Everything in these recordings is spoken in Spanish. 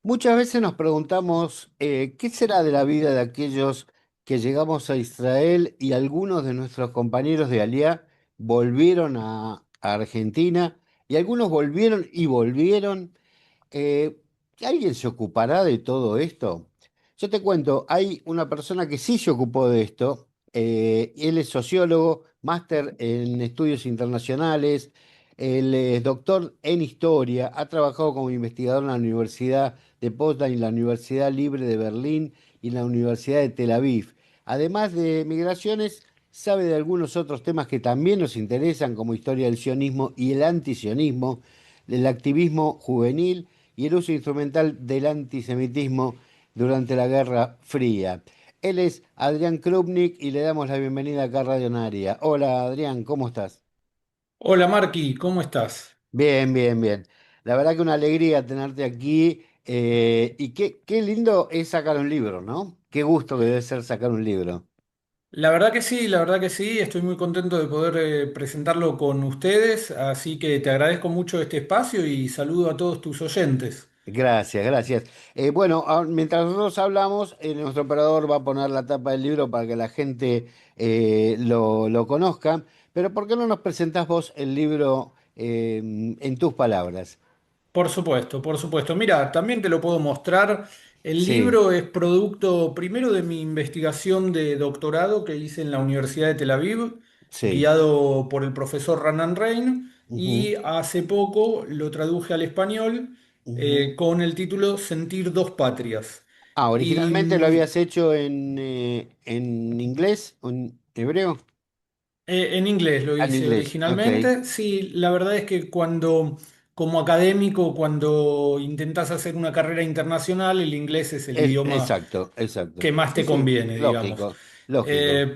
Muchas veces nos preguntamos qué será de la vida de aquellos que llegamos a Israel y algunos de nuestros compañeros de Aliá volvieron a Argentina y algunos volvieron y volvieron. Eh, ¿Alguien se ocupará de todo esto? Yo te cuento, hay una persona que sí se ocupó de esto. Él es sociólogo, máster en estudios internacionales, él es doctor en historia, ha trabajado como investigador en la Universidad de Potsdam y la Universidad Libre de Berlín y la Universidad de Tel Aviv. Además de migraciones, sabe de algunos otros temas que también nos interesan, como historia del sionismo y el antisionismo, el activismo juvenil y el uso instrumental del antisemitismo durante la Guerra Fría. Él es Adrián Krupnik y le damos la bienvenida acá a Radio Naria. Hola Adrián, ¿cómo estás? Hola Marky, ¿cómo estás? Bien, bien, bien. La verdad que una alegría tenerte aquí y qué lindo es sacar un libro, ¿no? Qué gusto que debe ser sacar un libro. La verdad que sí, la verdad que sí, estoy muy contento de poder presentarlo con ustedes, así que te agradezco mucho este espacio y saludo a todos tus oyentes. Gracias, gracias. Bueno, mientras nosotros hablamos, nuestro operador va a poner la tapa del libro para que la gente lo conozca, pero ¿por qué no nos presentás vos el libro en tus palabras? Por supuesto, por supuesto. Mira, también te lo puedo mostrar. El Sí, libro es producto primero de mi investigación de doctorado que hice en la Universidad de Tel Aviv, sí. guiado por el profesor Ranan Rein, Ujú, y hace poco lo traduje al español ujú. con el título Sentir dos patrias. Ah, Y originalmente lo habías hecho en inglés o en hebreo. en inglés lo Ah, en hice inglés, ok, originalmente. Sí, la verdad es que como académico, cuando intentas hacer una carrera internacional, el inglés es el idioma exacto, exacto. que más Sí, te sí, conviene, digamos. lógico, lógico.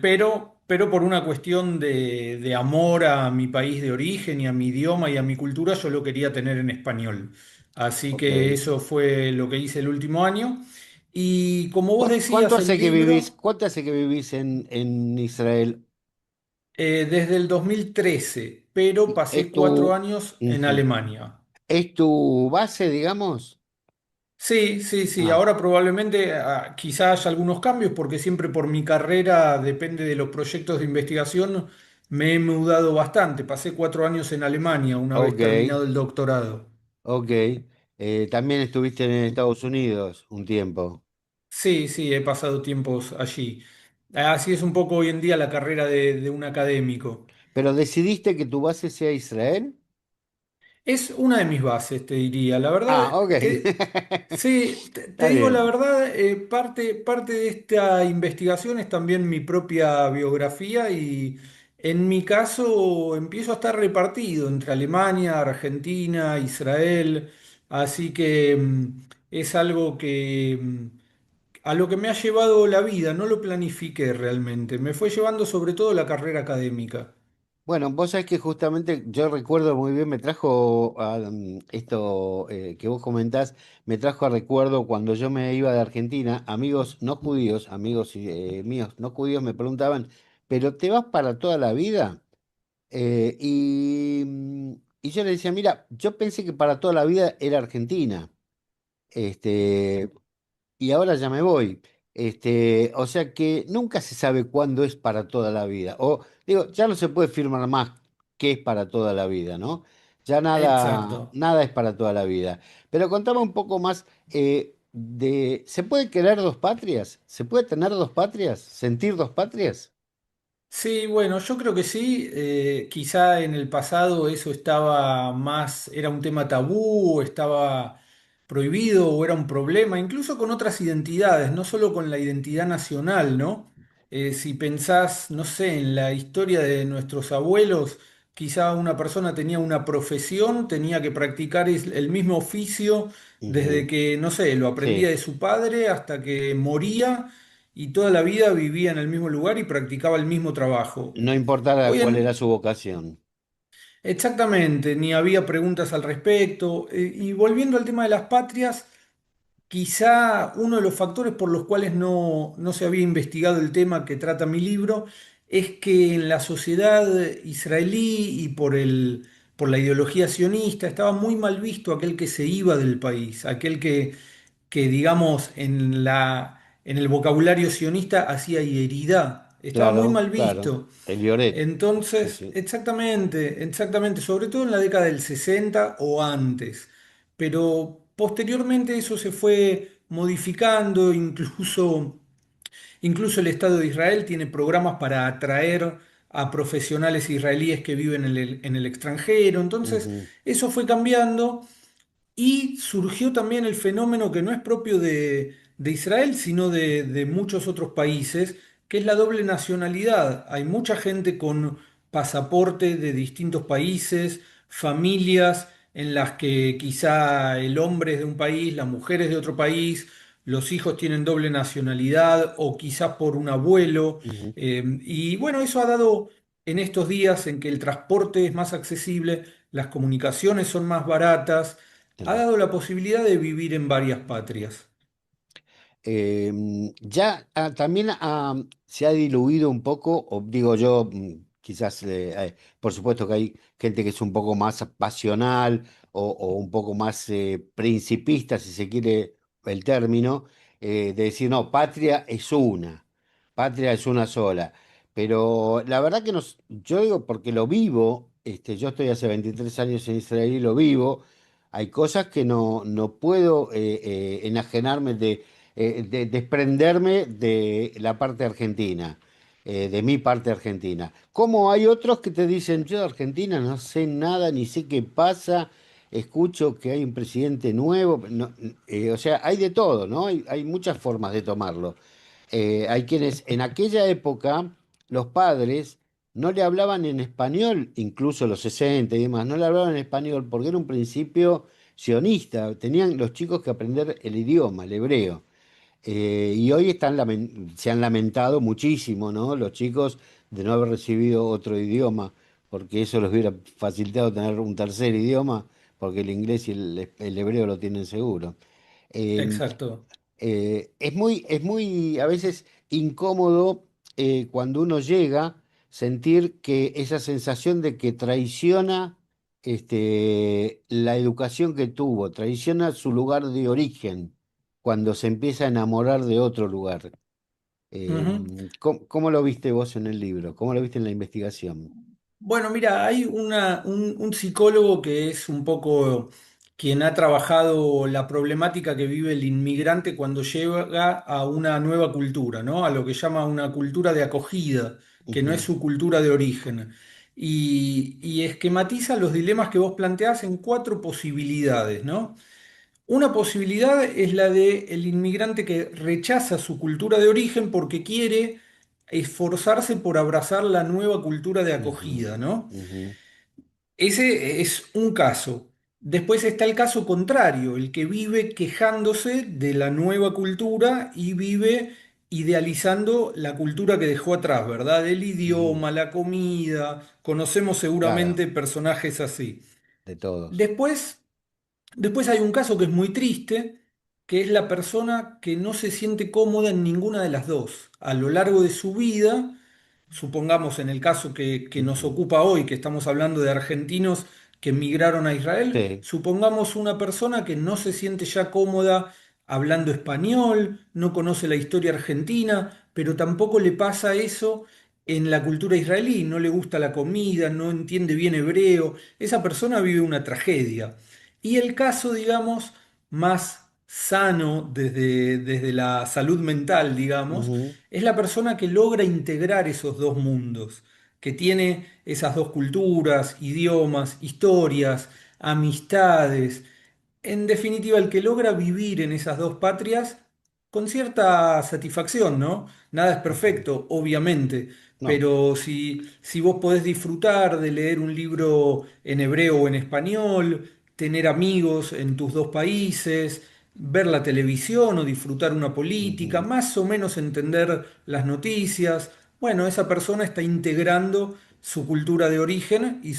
Pero por una cuestión de amor a mi país de origen y a mi idioma y a mi cultura, yo lo quería tener en español. Así Ok. que eso fue lo que hice el último año. Y como vos ¿Cuánto decías, el hace que vivís, libro, cuánto hace que vivís en Israel? desde el 2013, pero pasé ¿Es 4 años en ujú, Alemania. es tu base, digamos? Sí, sí, sí. Ah, Ahora probablemente quizá haya algunos cambios porque siempre por mi carrera, depende de los proyectos de investigación, me he mudado bastante. Pasé 4 años en Alemania una vez ok, terminado el doctorado. ok. También estuviste en Estados Unidos un tiempo. Sí, sí, he pasado tiempos allí. Así es un poco hoy en día la carrera de un académico. ¿Pero decidiste que tu base sea Israel? Es una de mis bases, te diría. La verdad Ah, ok. que sí, te Está digo la bien. verdad, parte de esta investigación es también mi propia biografía y en mi caso empiezo a estar repartido entre Alemania, Argentina, Israel, así que es algo a lo que me ha llevado la vida, no lo planifiqué realmente, me fue llevando sobre todo la carrera académica. Bueno, vos sabés que justamente yo recuerdo muy bien, me trajo esto que vos comentás, me trajo a recuerdo cuando yo me iba de Argentina, amigos no judíos, amigos míos no judíos me preguntaban, ¿pero te vas para toda la vida? Y yo le decía, mira, yo pensé que para toda la vida era Argentina. Este, y ahora ya me voy. O sea que nunca se sabe cuándo es para toda la vida. O digo, ya no se puede firmar más qué es para toda la vida, ¿no? Ya nada, Exacto. nada es para toda la vida. Pero contame un poco más ¿se puede querer dos patrias? ¿Se puede tener dos patrias? ¿Sentir dos patrias? Sí, bueno, yo creo que sí. Quizá en el pasado eso estaba más, era un tema tabú, o estaba prohibido o era un problema, incluso con otras identidades, no solo con la identidad nacional, ¿no? Si pensás, no sé, en la historia de nuestros abuelos, quizá una persona tenía una profesión, tenía que practicar el mismo oficio desde Ujú. que, no sé, lo aprendía Sí, de su padre hasta que moría y toda la vida vivía en el mismo lugar y practicaba el mismo trabajo. no importara Hoy cuál era en, su vocación. exactamente, ni había preguntas al respecto. Y volviendo al tema de las patrias, quizá uno de los factores por los cuales no se había investigado el tema que trata mi libro es que en la sociedad israelí y por la ideología sionista estaba muy mal visto aquel que se iba del país, aquel que que digamos, en el vocabulario sionista hacía hieridad. Estaba muy Claro, mal claro. visto. El Lloret. Sí, Entonces, sí. exactamente, exactamente, sobre todo en la década del 60 o antes. Pero posteriormente eso se fue modificando, incluso el Estado de Israel tiene programas para atraer a profesionales israelíes que viven en el extranjero. Entonces, Ujú, eso fue cambiando. Y surgió también el fenómeno que no es propio de Israel, sino de muchos otros países, que es la doble nacionalidad. Hay mucha gente con pasaporte de distintos países, familias en las que quizá el hombre es de un país, la mujer es de otro país, los hijos tienen doble nacionalidad o quizás por un abuelo. ujú. Y bueno, eso ha dado en estos días en que el transporte es más accesible, las comunicaciones son más baratas, ha Sí. dado la posibilidad de vivir en varias patrias. Ya también se ha diluido un poco, o digo yo, quizás, por supuesto que hay gente que es un poco más pasional o un poco más principista, si se quiere el término, de decir, no, patria es una sola. Pero la verdad que yo digo, porque lo vivo, yo estoy hace 23 años en Israel y lo vivo, hay cosas que no puedo enajenarme de desprenderme de la parte argentina, de mi parte argentina. Como hay otros que te dicen, yo de Argentina no sé nada, ni sé qué pasa, escucho que hay un presidente nuevo, o sea, hay de todo, ¿no? Hay muchas formas de tomarlo. Hay quienes en aquella época, los padres no le hablaban en español, incluso los 60 y demás, no le hablaban en español porque era un principio sionista, tenían los chicos que aprender el idioma, el hebreo. Y hoy se han lamentado muchísimo, ¿no? Los chicos de no haber recibido otro idioma, porque eso les hubiera facilitado tener un tercer idioma, porque el inglés y el hebreo lo tienen seguro. Eh, Exacto. es muy a veces incómodo cuando uno llega sentir que esa sensación de que traiciona la educación que tuvo, traiciona su lugar de origen cuando se empieza a enamorar de otro lugar. Ujú. ¿Cómo lo viste vos en el libro? ¿Cómo lo viste en la investigación? Bueno, mira, hay un psicólogo que es un poco quien ha trabajado la problemática que vive el inmigrante cuando llega a una nueva cultura, ¿no? A lo que llama una cultura de acogida, que no es Ujú, su cultura de origen. Y esquematiza los dilemas que vos planteás en cuatro posibilidades, ¿no? Una posibilidad es la de el inmigrante que rechaza su cultura de origen porque quiere esforzarse por abrazar la nueva cultura de ujú, acogida, ¿no? ujú, Ese es un caso. Después está el caso contrario, el que vive quejándose de la nueva cultura y vive idealizando la cultura que dejó atrás, ¿verdad? El ujú. idioma, la comida, conocemos Claro, seguramente personajes así. de todos. Después Después hay un caso que es muy triste, que es la persona que no se siente cómoda en ninguna de las dos. A lo largo de su vida, supongamos en el caso que nos Ujú. ocupa hoy, que estamos hablando de argentinos que emigraron a Israel, Sí. supongamos una persona que no se siente ya cómoda hablando español, no conoce la historia argentina, pero tampoco le pasa eso en la cultura israelí, no le gusta la comida, no entiende bien hebreo, esa persona vive una tragedia. Y el caso, digamos, más sano desde la salud mental, digamos, Ujú, es la persona que logra integrar esos dos mundos, que tiene esas dos culturas, idiomas, historias, amistades. En definitiva, el que logra vivir en esas dos patrias con cierta satisfacción, ¿no? Nada es ujú. perfecto, obviamente, No. pero si vos podés disfrutar de leer un libro en hebreo o en español, tener amigos en tus dos países, ver la televisión o disfrutar una política, Ujú. más o menos entender las noticias, bueno, esa persona está integrando su cultura de origen y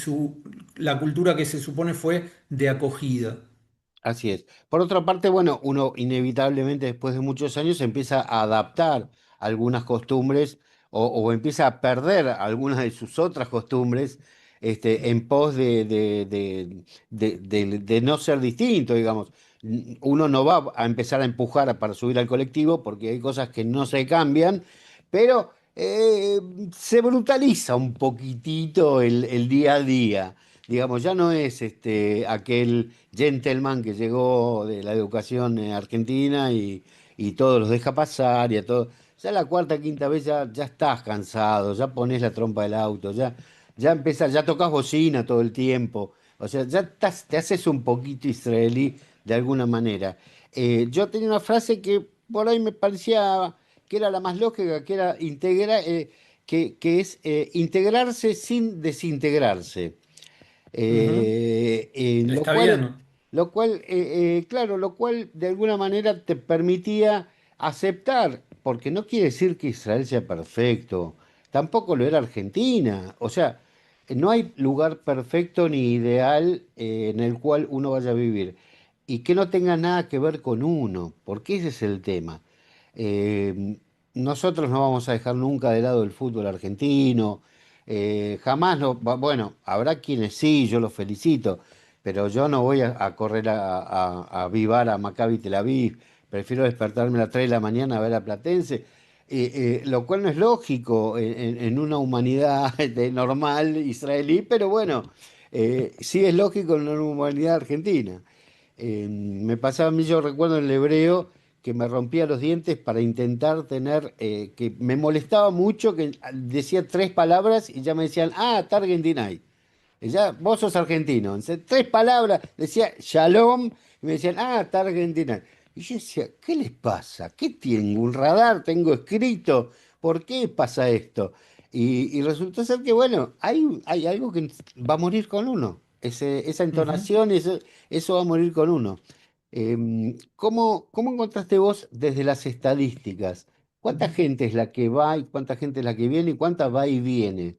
la cultura que se supone fue de acogida. Así es. Por otra parte, bueno, uno inevitablemente después de muchos años empieza a adaptar algunas costumbres o empieza a perder algunas de sus otras costumbres. en pos de no ser distinto, digamos. Uno no va a empezar a empujar para subir al colectivo porque hay cosas que no se cambian, pero se brutaliza un poquitito el día a día. Digamos, ya no es aquel gentleman que llegó de la educación argentina y todos los deja pasar y a todos. Ya la cuarta, quinta vez ya estás cansado, ya pones la trompa del auto, ya empezás, ya tocas bocina todo el tiempo. O sea, te haces un poquito israelí de alguna manera. Yo tenía una frase que por ahí me parecía que era la más lógica, que era que es integrarse sin desintegrarse. Ujú. Lo Está cual, bien. claro, lo cual de alguna manera te permitía aceptar, porque no quiere decir que Israel sea perfecto, tampoco lo era Argentina, o sea, no hay lugar perfecto ni ideal en el cual uno vaya a vivir y que no tenga nada que ver con uno, porque ese es el tema. Eh, Nosotros no vamos a dejar nunca de lado el fútbol argentino, jamás no, bueno, habrá quienes sí, yo los felicito, pero yo no voy a correr a avivar a Maccabi Tel Aviv, prefiero despertarme a las 3 de la mañana a ver a Platense, lo cual no es lógico en una humanidad normal israelí, pero bueno, sí es lógico en una humanidad argentina. Me pasaba a mí, yo recuerdo en el hebreo que me rompía los dientes para intentar tener, que me molestaba mucho que decía tres palabras y ya me decían, ah, Target Denied. Y ya, vos sos argentino. Entonces, tres palabras, decía Shalom, y me decían, ah, está Argentina. Y yo decía, ¿qué les pasa? ¿Qué tengo? ¿Un radar? ¿Tengo escrito? ¿Por qué pasa esto? Y resultó ser que, bueno, hay algo que va a morir con uno. Esa Ujú. entonación, eso va a morir con uno. ¿Cómo encontraste vos desde las estadísticas? ¿Cuánta gente es la que va y cuánta gente es la que viene y cuánta va y viene?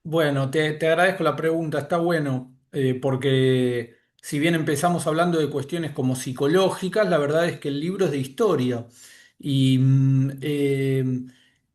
Bueno, te agradezco la pregunta, está bueno, porque si bien empezamos hablando de cuestiones como psicológicas, la verdad es que el libro es de historia. Y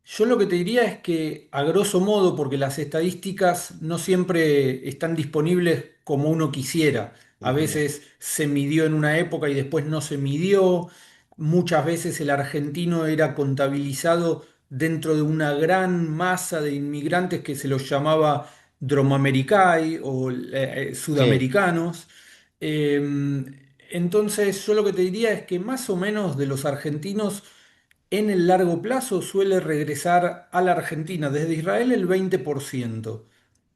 yo lo que te diría es que, a grosso modo, porque las estadísticas no siempre están disponibles como uno quisiera, a Ujú. veces se midió en una época y después no se midió, muchas veces el argentino era contabilizado dentro de una gran masa de inmigrantes que se los llamaba Dromamericai o Sí. sudamericanos. Eh, entonces, yo lo que te diría es que más o menos de los argentinos en el largo plazo suele regresar a la Argentina desde Israel el 20%.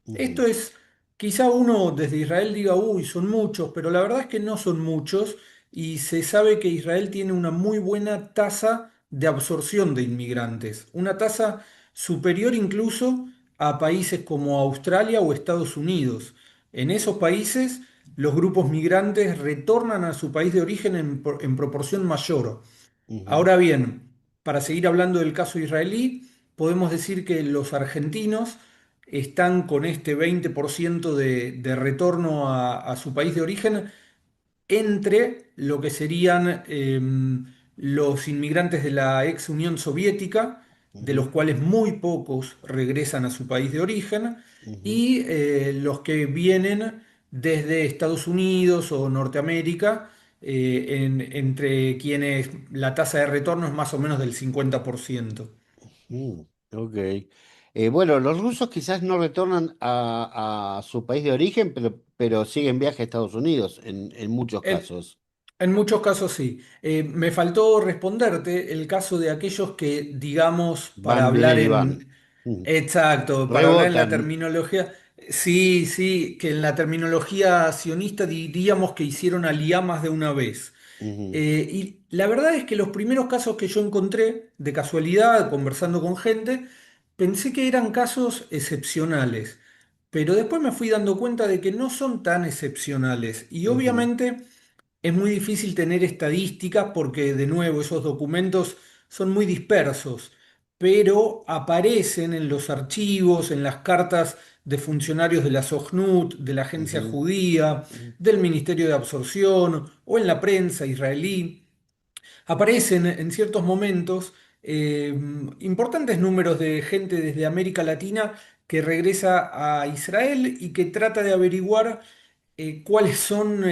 Ujú, Esto es, quizá uno desde Israel diga, uy, son muchos, pero la verdad es que no son muchos y se sabe que Israel tiene una muy buena tasa de absorción de inmigrantes, una tasa superior incluso a países como Australia o Estados Unidos. En esos países los grupos migrantes retornan a su país de origen en proporción mayor. ujú, Ahora bien, para seguir hablando del caso israelí, podemos decir que los argentinos están con este 20% de retorno a su país de origen entre lo que serían los inmigrantes de la ex Unión Soviética, de los ujú, cuales muy pocos regresan a su país de origen, ujú, y los que vienen desde Estados Unidos o Norteamérica, entre quienes la tasa de retorno es más o menos del 50%. ok. Bueno, los rusos quizás no retornan a su país de origen, pero siguen viaje a Estados Unidos en muchos En, casos. en muchos casos sí. Me faltó responderte el caso de aquellos que, digamos, para Van, hablar vienen y van. en... Exacto, para hablar en la Rebotan. terminología, sí, sí, que en la terminología sionista diríamos que hicieron aliyá más de una vez. Ujú, Y la verdad es que los primeros casos que yo encontré, de casualidad, conversando con gente, pensé que eran casos excepcionales, pero después me fui dando cuenta de que no son tan excepcionales. Y ujú, obviamente es muy difícil tener estadísticas porque, de nuevo, esos documentos son muy dispersos, pero aparecen en los archivos, en las cartas de funcionarios de la Sojnut, de la Agencia ujú, Judía, del Ministerio de Absorción o en la prensa israelí. Aparecen en ciertos momentos importantes números de gente desde América Latina que regresa a Israel y que trata de averiguar cuáles son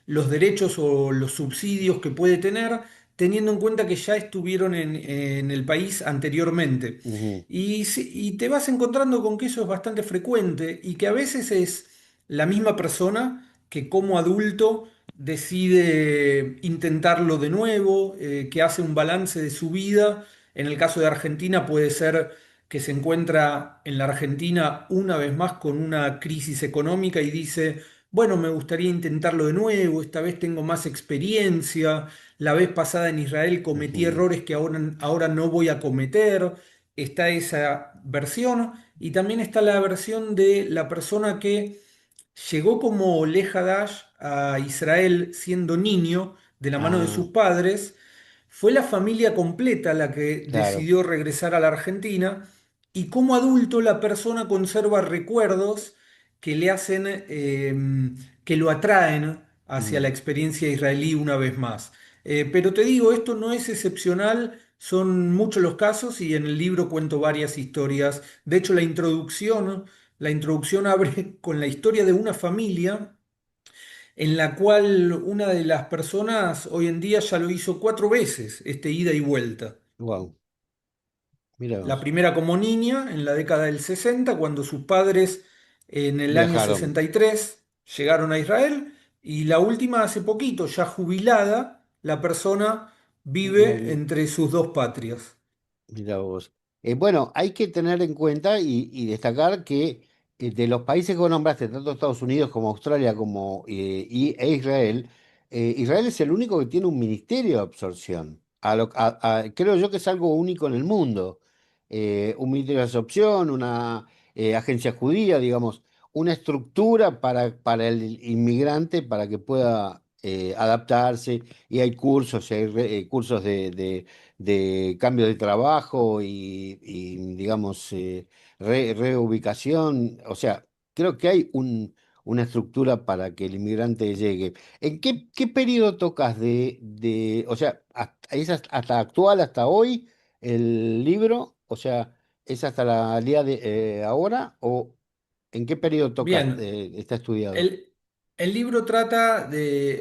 los derechos o los subsidios que puede tener, teniendo en cuenta que ya estuvieron en el país anteriormente. Ujú, Y te vas encontrando con que eso es bastante frecuente y que a veces es la misma persona que como adulto decide intentarlo de nuevo, que hace un balance de su vida. En el caso de Argentina puede ser que se encuentra en la Argentina una vez más con una crisis económica y dice, bueno, me gustaría intentarlo de nuevo, esta vez tengo más experiencia, la vez pasada en Israel cometí ujú. errores que ahora no voy a cometer. Está esa versión y también está la versión de la persona que llegó como Oleh Hadash a Israel siendo niño de la mano de Ah, sus padres. Fue la familia completa la que claro. decidió regresar a la Argentina y como adulto la persona conserva recuerdos que le hacen, que lo atraen hacia la Mm, experiencia israelí una vez más. Pero te digo, esto no es excepcional, son muchos los casos y en el libro cuento varias historias. De hecho, la introducción abre con la historia de una familia en la cual una de las personas hoy en día ya lo hizo 4 veces, este ida y vuelta. wow, mira La vos. primera como niña en la década del 60, cuando sus padres en el año Viajaron. 63 llegaron a Israel, y la última hace poquito, ya jubilada, la persona vive Muy, entre sus dos patrias. mira vos. Bueno, hay que tener en cuenta y destacar que de los países que vos nombraste, tanto Estados Unidos como Australia como, e Israel, Israel es el único que tiene un ministerio de absorción. Creo yo que es algo único en el mundo. Un ministerio de absorción, una agencia judía, digamos, una estructura para el inmigrante para que pueda adaptarse. Y hay cursos, y hay cursos de cambio de trabajo y, digamos, reubicación. O sea, creo que hay una estructura para que el inmigrante llegue. ¿En qué periodo tocas o sea, es hasta actual, hasta hoy, el libro? O sea, ¿es hasta la día de ahora? ¿O en qué periodo tocas, Bien, está estudiado? el libro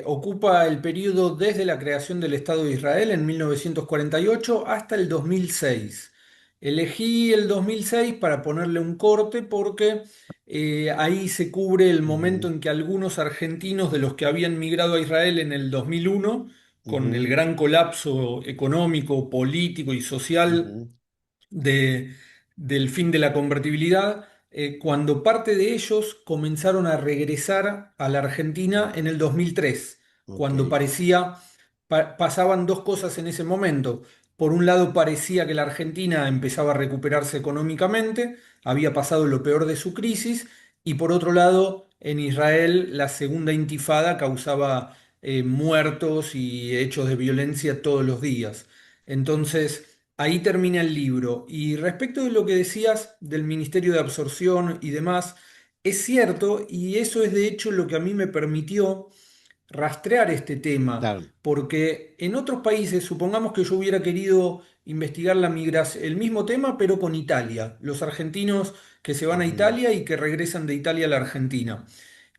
ocupa el periodo desde la creación del Estado de Israel en 1948 hasta el 2006. Elegí el 2006 para ponerle un corte porque ahí se cubre el momento Ujú, en que algunos argentinos de los que habían migrado a Israel en el 2001, con el ujú, gran colapso económico, político y social ujú. de- del fin de la convertibilidad, cuando parte de ellos comenzaron a regresar a la Argentina en el 2003, Ok. cuando pasaban dos cosas en ese momento. Por un lado, parecía que la Argentina empezaba a recuperarse económicamente, había pasado lo peor de su crisis, y por otro lado, en Israel la segunda intifada causaba muertos y hechos de violencia todos los días. Entonces, ahí termina el libro. Y respecto de lo que decías del Ministerio de Absorción y demás, es cierto, y eso es de hecho lo que a mí me permitió rastrear este tema, Claro. porque en otros países, supongamos que yo hubiera querido investigar la migración, el mismo tema, pero con Italia, los argentinos que se van a Ujú. Italia y que regresan de Italia a la Argentina.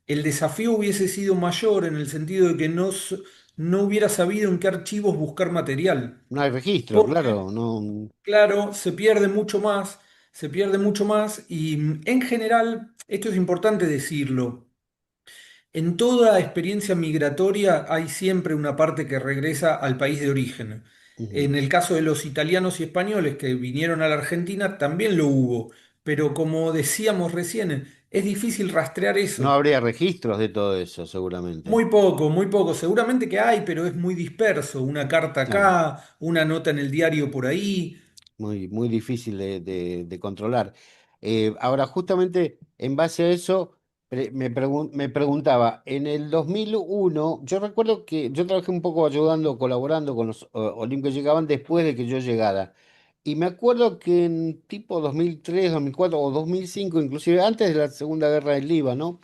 El desafío hubiese sido mayor en el sentido de que no hubiera sabido en qué archivos buscar material. No hay registro, Porque claro, no. claro, se pierde mucho más y en general, esto es importante decirlo, en toda experiencia migratoria hay siempre una parte que regresa al país de origen. En Ujú. el caso de los italianos y españoles que vinieron a la Argentina también lo hubo, pero como decíamos recién, es difícil rastrear No eso. habría registros de todo eso, seguramente. Muy poco, muy poco. Seguramente que hay, pero es muy disperso. Una carta Claro, acá, una nota en el diario por ahí. muy difícil de controlar. Ahora, justamente en base a eso, me preguntaba, en el 2001, yo recuerdo que yo trabajé un poco ayudando, colaborando con los Olim que llegaban después de que yo llegara. Y me acuerdo que en tipo 2003, 2004 o 2005, inclusive antes de la Segunda Guerra del Líbano,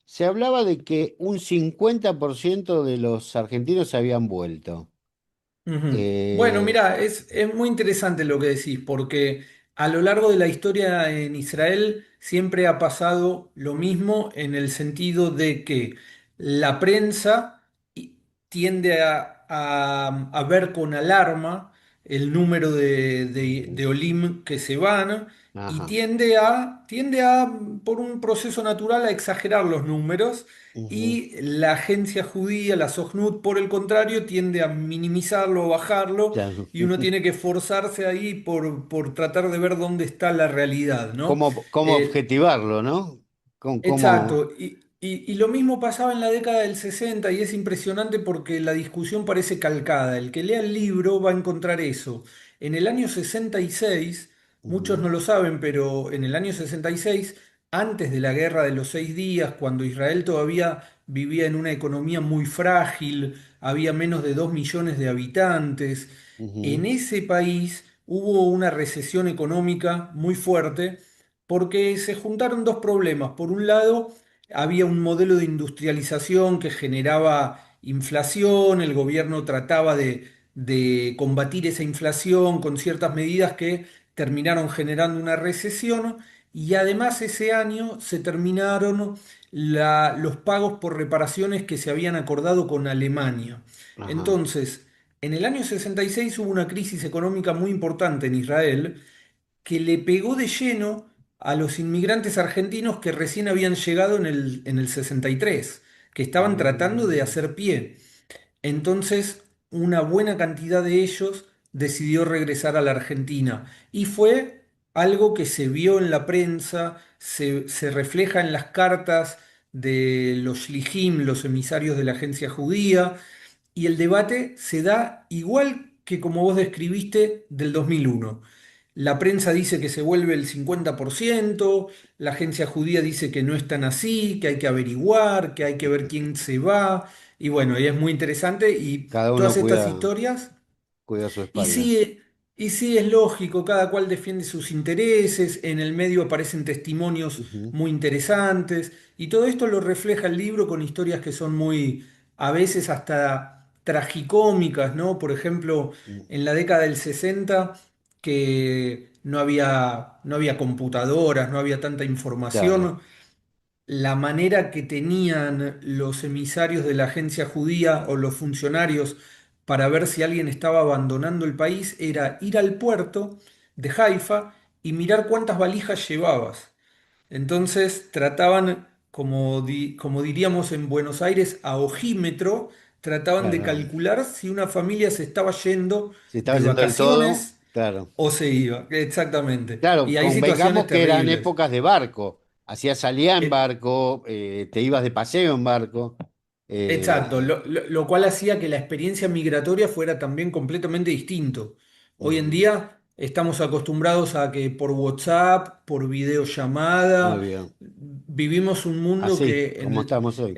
se hablaba de que un 50% de los argentinos se habían vuelto. Ujú. Bueno, Eh, mira, es muy interesante lo que decís, porque a lo largo de la historia en Israel siempre ha pasado lo mismo en el sentido de que la prensa tiende a ver con alarma el número Ujú. de Olim que se van y Ajá. tiende a, por un proceso natural, a exagerar los números. Ujú. Y la agencia judía, la Sojnut, por el contrario, tiende a minimizarlo o bajarlo, Claro. y uno tiene que esforzarse ahí por tratar de ver dónde está la realidad, ¿no? ¿Cómo Eh, objetivarlo, no? ¿Cómo? Exacto, y lo mismo pasaba en la década del 60 y es impresionante porque la discusión parece calcada. El que lea el libro va a encontrar eso. En el año 66, muchos Ujú. no lo saben, pero en el año 66, antes de la Guerra de los 6 días, cuando Israel todavía vivía en una economía muy frágil, había menos de 2 millones de habitantes, en Ujú. ese país hubo una recesión económica muy fuerte porque se juntaron dos problemas. Por un lado, había un modelo de industrialización que generaba inflación, el gobierno trataba de combatir esa inflación con ciertas medidas que terminaron generando una recesión, y además ese año se terminaron los pagos por reparaciones que se habían acordado con Alemania. Ajá. Entonces, en el año 66 hubo una crisis económica muy importante en Israel que le pegó de lleno a los inmigrantes argentinos que recién habían llegado en el 63, que estaban tratando de Mm. hacer pie. Entonces, una buena cantidad de ellos decidió regresar a la Argentina. Y fue algo que se vio en la prensa, se refleja en las cartas de los shlichim, los emisarios de la agencia judía, y el debate se da igual que como vos describiste del 2001. La prensa dice que se vuelve el 50%, la agencia judía dice que no es tan así, que hay que averiguar, que hay que ver quién se va. Y bueno, y es muy interesante, y Cada uno todas estas historias. cuida su Y espalda. sí, y sí, es lógico, cada cual defiende sus intereses, en el medio aparecen testimonios Ujú. muy interesantes, y todo esto lo refleja el libro con historias que son muy, a veces hasta tragicómicas, ¿no? Por ejemplo, Mm. en la década del 60, que no había computadoras, no había tanta Claro. información, la manera que tenían los emisarios de la agencia judía o los funcionarios para ver si alguien estaba abandonando el país era ir al puerto de Haifa y mirar cuántas valijas llevabas. Entonces trataban, como diríamos en Buenos Aires, a ojímetro, trataban de Claro. calcular si una familia se estaba yendo Si estaba de yendo del todo, vacaciones claro. o se iba. Exactamente. Claro, Y hay situaciones convengamos que eran terribles. épocas de barco. Hacías salía en Eh, barco, te ibas de paseo en barco. Exacto, eh, lo cual hacía que la experiencia migratoria fuera también completamente distinto. Hoy en Ujú. día estamos acostumbrados a que por WhatsApp, por Muy videollamada, bien. vivimos un mundo Así, que como estamos hoy.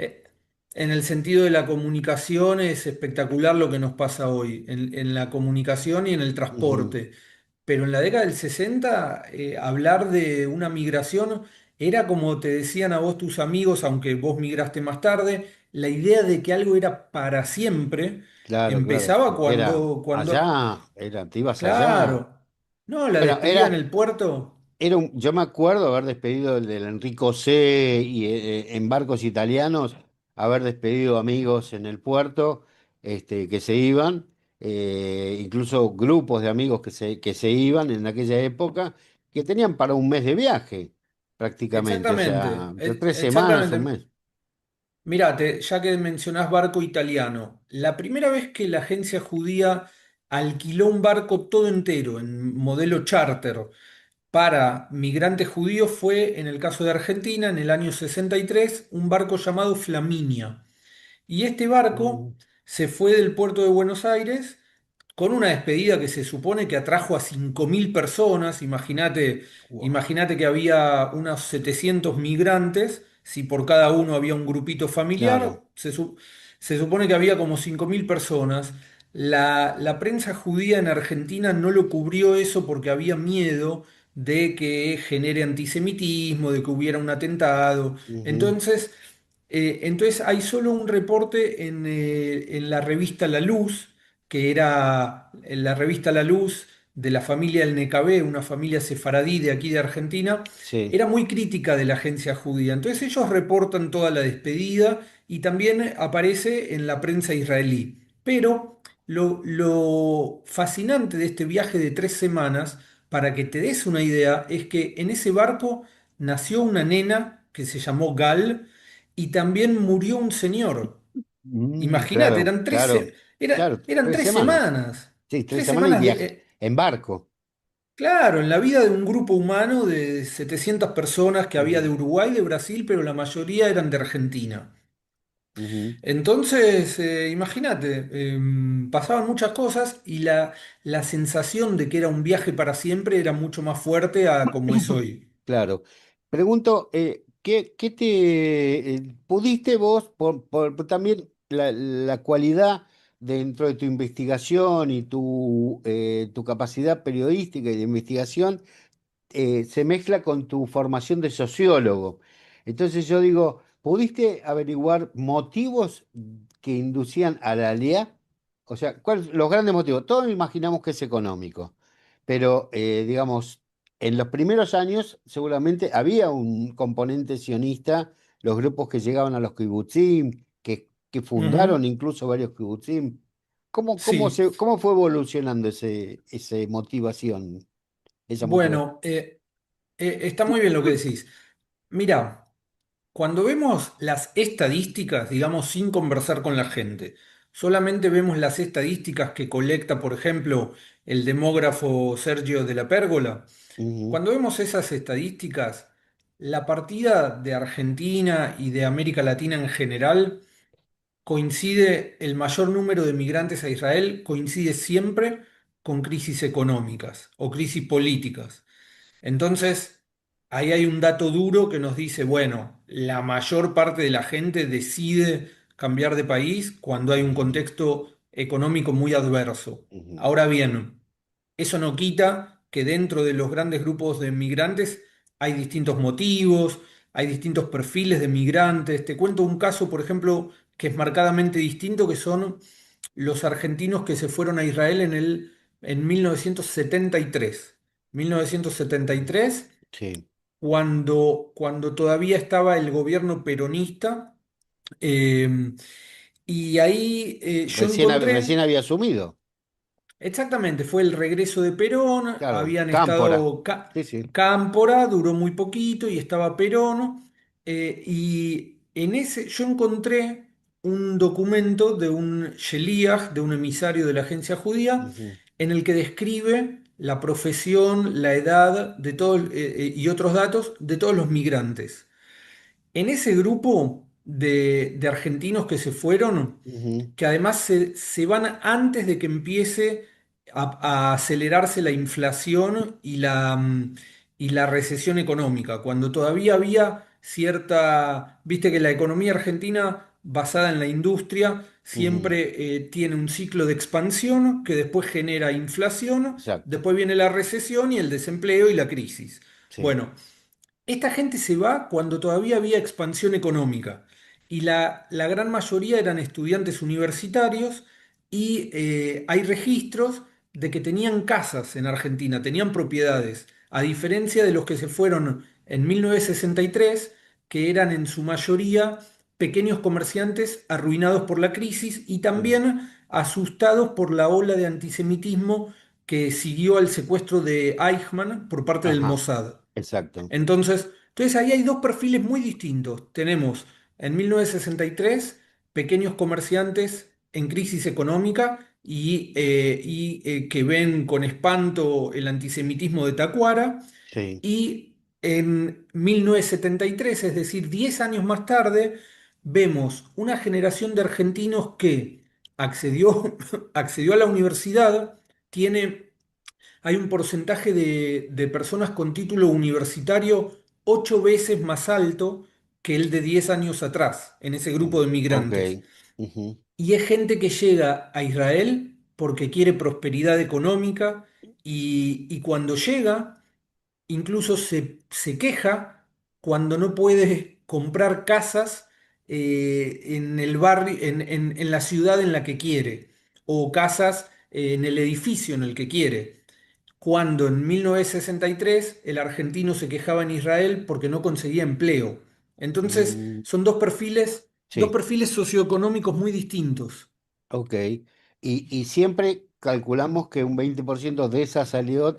en el sentido de la comunicación es espectacular lo que nos pasa hoy, en la comunicación y en el Ujú. transporte. Pero en la década del 60, hablar de una migración era como te decían a vos tus amigos, aunque vos migraste más tarde, la idea de que algo era para siempre Claro, claro, empezaba porque era cuando, allá, te ibas allá. claro, no, la Bueno, despedida en el puerto. yo me acuerdo haber despedido el del Enrico C y en barcos italianos, haber despedido amigos en el puerto, que se iban, incluso grupos de amigos que se iban en aquella época, que tenían para un mes de viaje, prácticamente, o sea, Exactamente, entre 3 semanas, un exactamente. mes. Mirate, ya que mencionás barco italiano, la primera vez que la agencia judía alquiló un barco todo entero en modelo charter para migrantes judíos fue en el caso de Argentina en el año 63, un barco llamado Flaminia. Y este barco Mm. se fue del puerto de Buenos Aires con una despedida que se supone que atrajo a 5.000 personas. Imagínate, Wow. imagínate que había unos 700 migrantes, si por cada uno había un grupito Claro. familiar, se supone que había como 5.000 personas. La prensa judía en Argentina no lo cubrió eso porque había miedo de que genere antisemitismo, de que hubiera un atentado. Ujú. Entonces hay solo un reporte en la revista La Luz, que era en la revista La Luz de la familia El Necabé, una familia sefaradí de aquí de Argentina, Sí. era muy crítica de la agencia judía. Entonces ellos reportan toda la despedida y también aparece en la prensa israelí. Pero lo fascinante de este viaje de 3 semanas, para que te des una idea, es que en ese barco nació una nena que se llamó Gal y también murió un señor. Imagínate, Claro, claro, claro, eran tres tres semanas. semanas. Sí, tres Tres semanas y semanas de, viaje en barco. claro, en la vida de un grupo humano de 700 personas que había de Ujú, Uruguay, de Brasil, pero la mayoría eran de Argentina. ujú. Entonces, imagínate, pasaban muchas cosas y la sensación de que era un viaje para siempre era mucho más fuerte a como es hoy. Claro. Pregunto, ¿qué te pudiste vos, por también la cualidad dentro de tu investigación y tu capacidad periodística y de investigación? Se mezcla con tu formación de sociólogo. Entonces yo digo, ¿pudiste averiguar motivos que inducían a la ALEA? O sea, ¿cuáles los grandes motivos? Todos imaginamos que es económico, pero digamos, en los primeros años seguramente había un componente sionista, los grupos que llegaban a los kibutzim, que Ujú. fundaron incluso varios kibutzim. Sí, ¿Cómo fue evolucionando ese motivación, esa motivación? bueno, está muy bien lo que decís. Mira. Cuando vemos las estadísticas, digamos, sin conversar con la gente, solamente vemos las estadísticas que colecta, por ejemplo, el demógrafo Sergio de la Pérgola. Ujú, Cuando vemos esas estadísticas, la partida de Argentina y de América Latina en general coincide, el mayor número de migrantes a Israel coincide siempre con crisis económicas o crisis políticas. Entonces, ahí hay un dato duro que nos dice, bueno, la mayor parte de la gente decide cambiar de país cuando hay un ujú, contexto económico muy adverso. ujú, Ahora bien, eso no quita que dentro de los grandes grupos de migrantes hay distintos motivos, hay distintos perfiles de migrantes. Te cuento un caso, por ejemplo, que es marcadamente distinto, que son los argentinos que se fueron a Israel en 1973. 1973, sí. cuando todavía estaba el gobierno peronista, eh, y ahí yo Recién encontré. había asumido. Exactamente, fue el regreso de Perón, Claro, habían Cámpora. estado Sí, sí. Cámpora, duró muy poquito y estaba Perón, y en ese yo encontré un documento de un sheliach, de un emisario de la agencia judía, Ujú, en el que describe la profesión, la edad de todos, y otros datos de todos los migrantes. En ese grupo de argentinos que se fueron, ujú, que además se van antes de que empiece a acelerarse la inflación y la recesión económica, cuando todavía había cierta, viste que la economía argentina basada en la industria ujú. siempre tiene un ciclo de expansión que después genera inflación, Exacto. después viene la recesión y el desempleo y la crisis. Sí. Bueno, esta gente se va cuando todavía había expansión económica y la gran mayoría eran estudiantes universitarios y hay registros de que tenían casas en Argentina, tenían propiedades, a diferencia de los que se fueron en 1963, que eran en su mayoría pequeños comerciantes arruinados por la crisis y Mm. también asustados por la ola de antisemitismo que siguió al secuestro de Eichmann por parte del Ajá. Mossad. Exacto. Entonces ahí hay dos perfiles muy distintos. Tenemos en 1963 pequeños comerciantes en crisis económica y que ven con espanto el antisemitismo de Tacuara. Sí. Y en 1973, es decir, 10 años más tarde, vemos una generación de argentinos que accedió, accedió a la universidad, tiene hay un porcentaje de personas con título universitario 8 veces más alto que el de 10 años atrás, en ese grupo de Ok. migrantes. Ujú, Y es gente que llega a Israel porque quiere prosperidad económica y cuando llega, incluso se queja cuando no puede comprar casas en el barrio, en la ciudad en la que quiere, o casas en el edificio en el que quiere. cuando en 1963 el argentino se quejaba en Israel porque no conseguía empleo. Entonces, Mm, son dos sí, perfiles socioeconómicos muy distintos. ok. Y siempre calculamos que un 20% de esa salió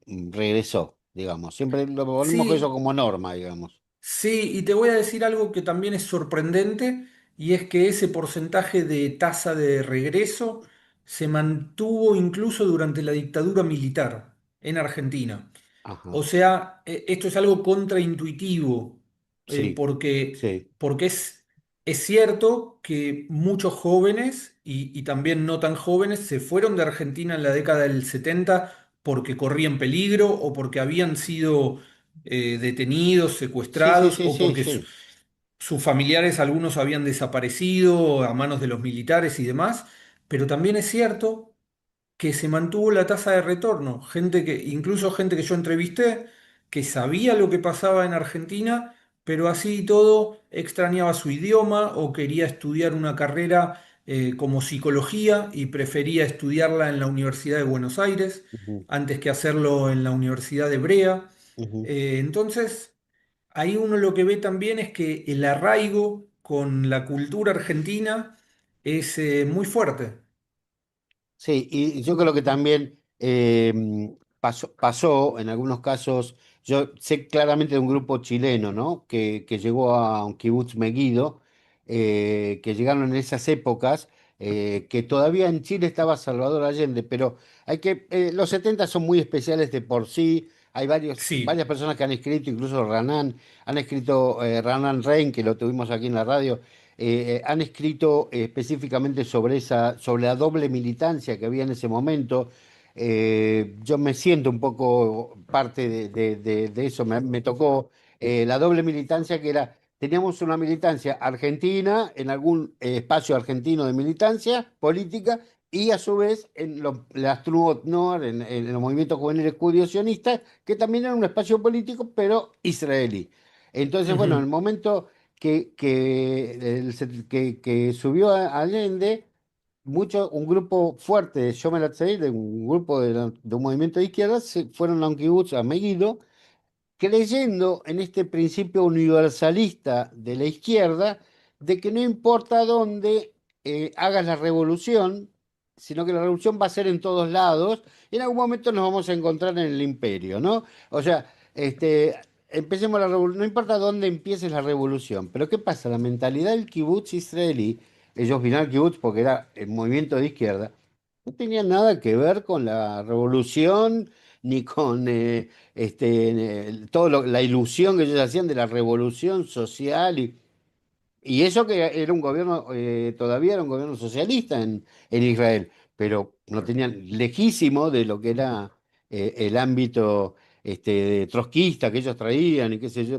regresó, digamos. Siempre lo ponemos con eso Sí, como norma, digamos. sí, y te voy a decir algo que también es sorprendente, y es que ese porcentaje de tasa de regreso se mantuvo incluso durante la dictadura militar en Argentina. Ajá, O sea, esto es algo contraintuitivo, sí, porque, sí. porque es cierto que muchos jóvenes y también no tan jóvenes se fueron de Argentina en la década del 70 porque corrían peligro o porque habían sido detenidos, Sí, sí, secuestrados sí, o sí, porque sí. sus familiares, algunos habían desaparecido a manos de los militares y demás, pero también es cierto que se mantuvo la tasa de retorno. Incluso gente que yo entrevisté, que sabía lo que pasaba en Argentina, pero así y todo extrañaba su idioma o quería estudiar una carrera como psicología y prefería estudiarla en la Universidad de Buenos Aires Ujú, antes que hacerlo en la Universidad de Brea. ujú. Entonces, ahí uno lo que ve también es que el arraigo con la cultura argentina es muy fuerte. Sí, y yo creo que también pasó en algunos casos, yo sé claramente de un grupo chileno, ¿no? Que llegó a un kibutz Megiddo, que llegaron en esas épocas, que todavía en Chile estaba Salvador Allende, pero los 70 son muy especiales de por sí, hay Sí. varias personas que han escrito, incluso Ranán, han escrito Ranán Rein, que lo tuvimos aquí en la radio, han escrito específicamente sobre la doble militancia que había en ese momento. Yo me siento un poco parte de eso, me tocó la doble militancia que era, teníamos una militancia argentina, en algún espacio argentino de militancia política, y a su vez en las Tnuot Noir, en los movimientos juveniles judíos sionistas, que también era un espacio político, pero israelí. Entonces, bueno, en el Ujú. momento que subió a Allende, un grupo fuerte de Shomer Hatzair, de un grupo de un movimiento de izquierda, se fueron a un kibutz, a Megiddo, creyendo en este principio universalista de la izquierda, de que no importa dónde hagas la revolución, sino que la revolución va a ser en todos lados, y en algún momento nos vamos a encontrar en el imperio, ¿no? O sea, empecemos la revolución, no importa dónde empieces la revolución, pero ¿qué pasa? La mentalidad del kibutz israelí, ellos vinieron al kibutz porque era el movimiento de izquierda, no tenía nada que ver con la revolución ni con la ilusión que ellos hacían de la revolución social y eso que era un gobierno, todavía era un gobierno socialista en Israel, pero no tenían lejísimo de lo que era el ámbito trotskista que ellos traían y qué sé yo.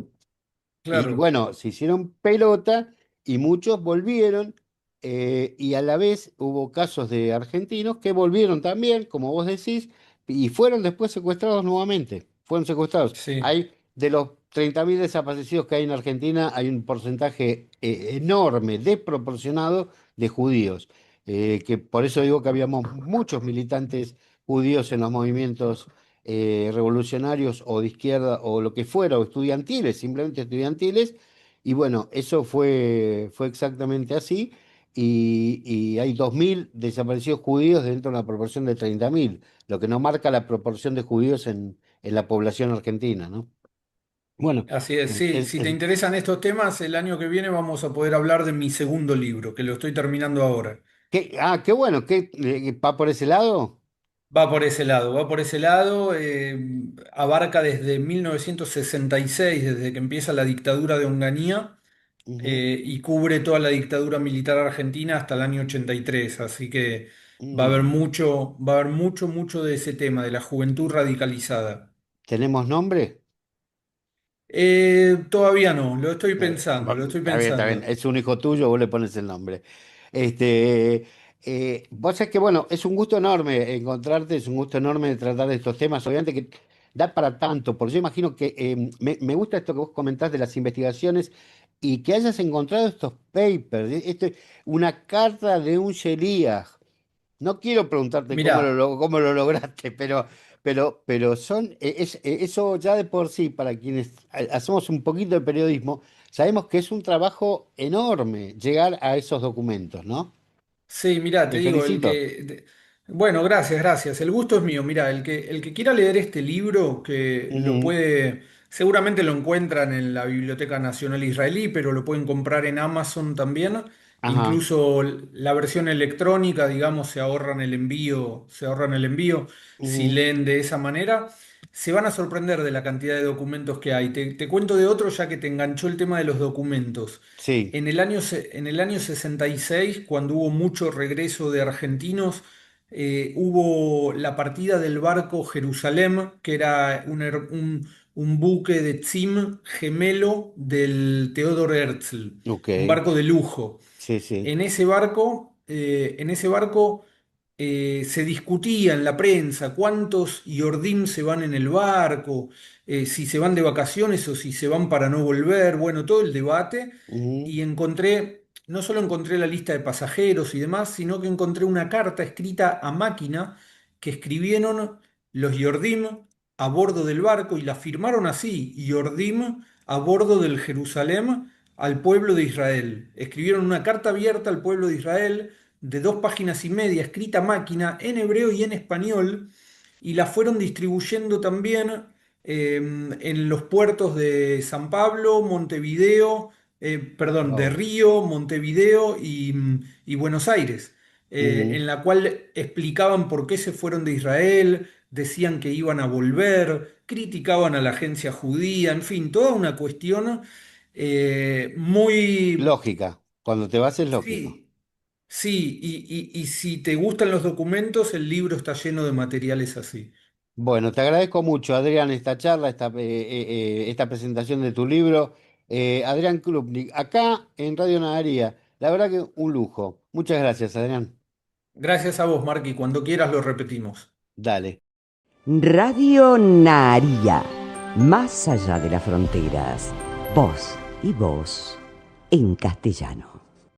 Y Claro, bueno, se hicieron pelota y muchos volvieron y a la vez hubo casos de argentinos que volvieron también, como vos decís, y fueron después secuestrados nuevamente. Fueron secuestrados. sí, Hay de los 30.000 desaparecidos que hay en Argentina, hay un porcentaje enorme, desproporcionado de judíos. Que por eso digo que habíamos muchos militantes judíos en los movimientos revolucionarios o de izquierda o lo que fuera, o estudiantiles, simplemente estudiantiles. Y bueno, eso fue exactamente así. Y hay 2.000 desaparecidos judíos dentro de una proporción de 30.000, lo que no marca la proporción de judíos en la población argentina, ¿no? Bueno, así es. es, Sí, es- si te es- interesan estos temas, el año que viene vamos a poder hablar de mi segundo libro, que lo estoy terminando ahora. qué bueno, ¿va por ese lado? Va por ese lado, va por ese lado. Abarca desde 1966, desde que empieza la dictadura de Onganía, Ujú. y cubre toda la dictadura militar argentina hasta el año 83. Así que Mm. va a haber mucho, mucho de ese tema, de la juventud radicalizada. ¿Tenemos nombre? Todavía no, lo estoy pensando, lo estoy Está bien, está bien. pensando. Es un hijo tuyo, vos le pones el nombre. Este, vos sabés que, bueno, es un gusto enorme encontrarte, es un gusto enorme tratar de estos temas. Obviamente que da para tanto, porque yo imagino que me gusta esto que vos comentás de las investigaciones y que hayas encontrado estos papers. Una carta de un Sheliach. No quiero preguntarte Mirá, cómo lo lograste, pero eso ya de por sí, para quienes hacemos un poquito de periodismo, sabemos que es un trabajo enorme llegar a esos documentos, ¿no? Sí, mira, te Te digo, felicito. bueno, gracias, gracias. El gusto es mío. Mira, el que quiera leer este libro, que lo Ujú. puede, seguramente lo encuentran en la Biblioteca Nacional Israelí, pero lo pueden comprar en Amazon también. Ajá. Incluso la versión electrónica, digamos, se ahorran el envío si Ujú. leen de esa manera. Se van a sorprender de la cantidad de documentos que hay. Te cuento de otro ya que te enganchó el tema de los documentos. Sí, En el año 66, cuando hubo mucho regreso de argentinos, hubo la partida del barco Jerusalén, que era un buque de Tzim gemelo del Theodor Herzl, ok. un barco de lujo. Sí, sí. En ese barco se discutía en la prensa cuántos Yordim se van en el barco, si se van de vacaciones o si se van para no volver, bueno, todo el debate. Ujú. Y encontré, no solo encontré la lista de pasajeros y demás, sino que encontré una carta escrita a máquina que escribieron los Yordim a bordo del barco y la firmaron así, Yordim a bordo del Jerusalén al pueblo de Israel. Escribieron una carta abierta al pueblo de Israel de 2 páginas y media, escrita a máquina en hebreo y en español, y la fueron distribuyendo también en los puertos de San Pablo, Montevideo, perdón, de Wow. Río, Montevideo y Buenos Aires, Ujú. en la cual explicaban por qué se fueron de Israel, decían que iban a volver, criticaban a la agencia judía, en fin, toda una cuestión muy... Lógica. Cuando te vas es lógico. Sí, sí, y si te gustan los documentos, el libro está lleno de materiales así. Bueno, te agradezco mucho, Adrián, esta charla, esta presentación de tu libro. Adrián Krupnik, acá en Radio Nadaría. La verdad que un lujo. Muchas gracias, Adrián. Gracias a vos, Marky. Cuando quieras lo repetimos. Dale. Radio Naría, más allá de las fronteras, voz y voz en castellano.